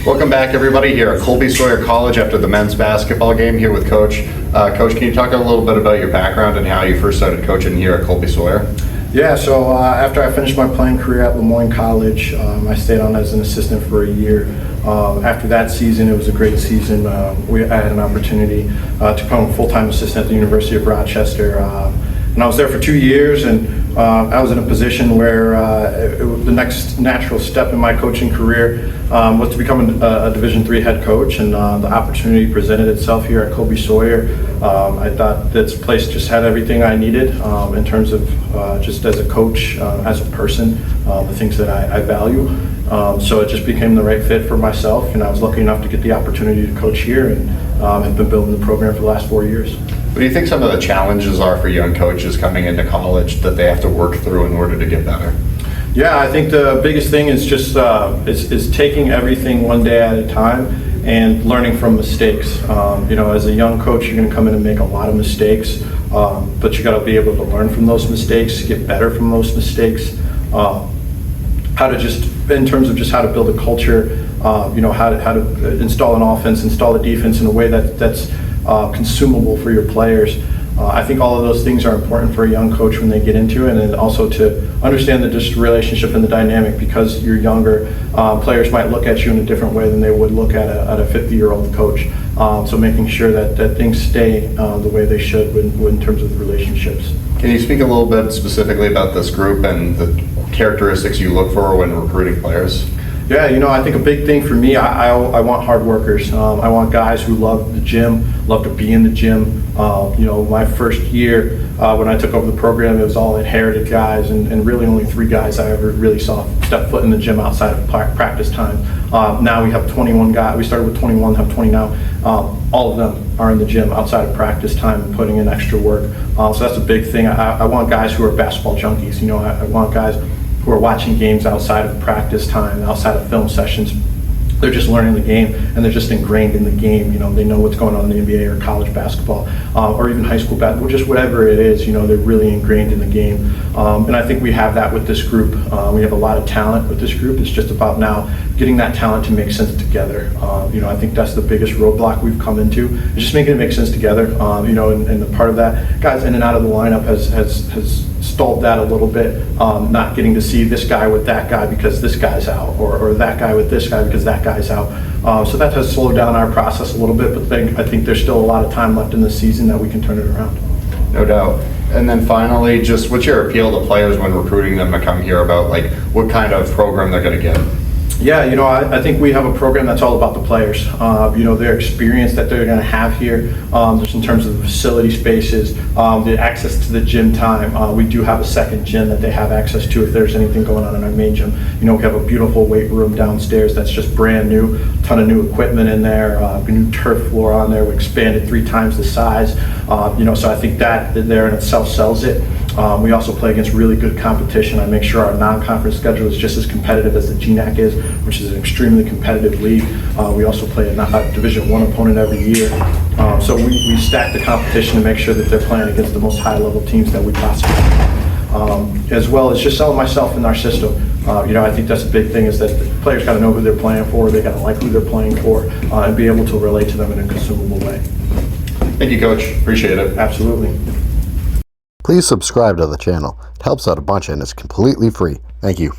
Welcome back, everybody, here at Colby-Sawyer College after the men's basketball game here with Coach. Coach, can you talk a little bit about your background and how you first started coaching here at Colby-Sawyer? Yeah, so after I finished my playing career at Lemoyne College, I stayed on as an assistant for a year. After that season, it was a great season. I had an opportunity to become a full-time assistant at the University of Rochester. And I was there for 2 years, and I was in a position where the next natural step in my coaching career was to become a Division III head coach, and the opportunity presented itself here at Colby-Sawyer. I thought this place just had everything I needed in terms of just as a coach, as a person, the things that I value. So it just became the right fit for myself, and I was lucky enough to get the opportunity to coach here, and have been building the program for the last 4 years. What do you think some of the challenges are for young coaches coming into college that they have to work through in order to get better? Yeah, I think the biggest thing is just is taking everything one day at a time and learning from mistakes. As a young coach, you're going to come in and make a lot of mistakes, but you got to be able to learn from those mistakes, get better from those mistakes. How to just, in terms of just how to build a culture, how to install an offense, install a defense in a way that's consumable for your players. I think all of those things are important for a young coach when they get into it, and then also to understand the just relationship and the dynamic, because you're younger. Players might look at you in a different way than they would look at a 50-year-old coach. So making sure that things stay the way they should in terms of the relationships. Can you speak a little bit specifically about this group and the characteristics you look for when recruiting players? Yeah, I think a big thing for me, I want hard workers. I want guys who love the gym, love to be in the gym. My first year when I took over the program, it was all inherited guys, and really only 3 guys I ever really saw step foot in the gym outside of practice time. Now we have 21 guys. We started with 21, have 20 now. All of them are in the gym outside of practice time and putting in extra work. So that's a big thing. I want guys who are basketball junkies. I want guys who are watching games outside of practice time, outside of film sessions. They're just learning the game, and they're just ingrained in the game. They know what's going on in the NBA or college basketball, or even high school basketball, just whatever it is. They're really ingrained in the game. And I think we have that with this group. We have a lot of talent with this group. It's just about now getting that talent to make sense together. I think that's the biggest roadblock we've come into, is just making it make sense together. And the part of that, guys in and out of the lineup has stalled that a little bit, not getting to see this guy with that guy because this guy's out, or that guy with this guy because that guy's out. So that has slowed down our process a little bit, but I think there's still a lot of time left in the season that we can turn it around. No doubt. And then finally, just what's your appeal to players when recruiting them to come here about what kind of program they're going to get? Yeah, I think we have a program that's all about the players. Their experience that they're going to have here, just in terms of the facility spaces, the access to the gym time. We do have a second gym that they have access to if there's anything going on in our main gym. We have a beautiful weight room downstairs that's just brand new, a ton of new equipment in there, a new turf floor on there. We expanded 3 times the size. So I think that there in itself sells it. We also play against really good competition. I make sure our non-conference schedule is just as competitive as the GNAC is, which is an extremely competitive league. We also play a Division I opponent every year. So we stack the competition to make sure that they're playing against the most high-level teams that we possibly can. As well as just selling myself in our system. I think that's a big thing, is that the players got to know who they're playing for, they got to like who they're playing for, and be able to relate to them in a consumable way. Thank you, Coach. Appreciate it. Absolutely. Please subscribe to the channel. It helps out a bunch and it's completely free. Thank you.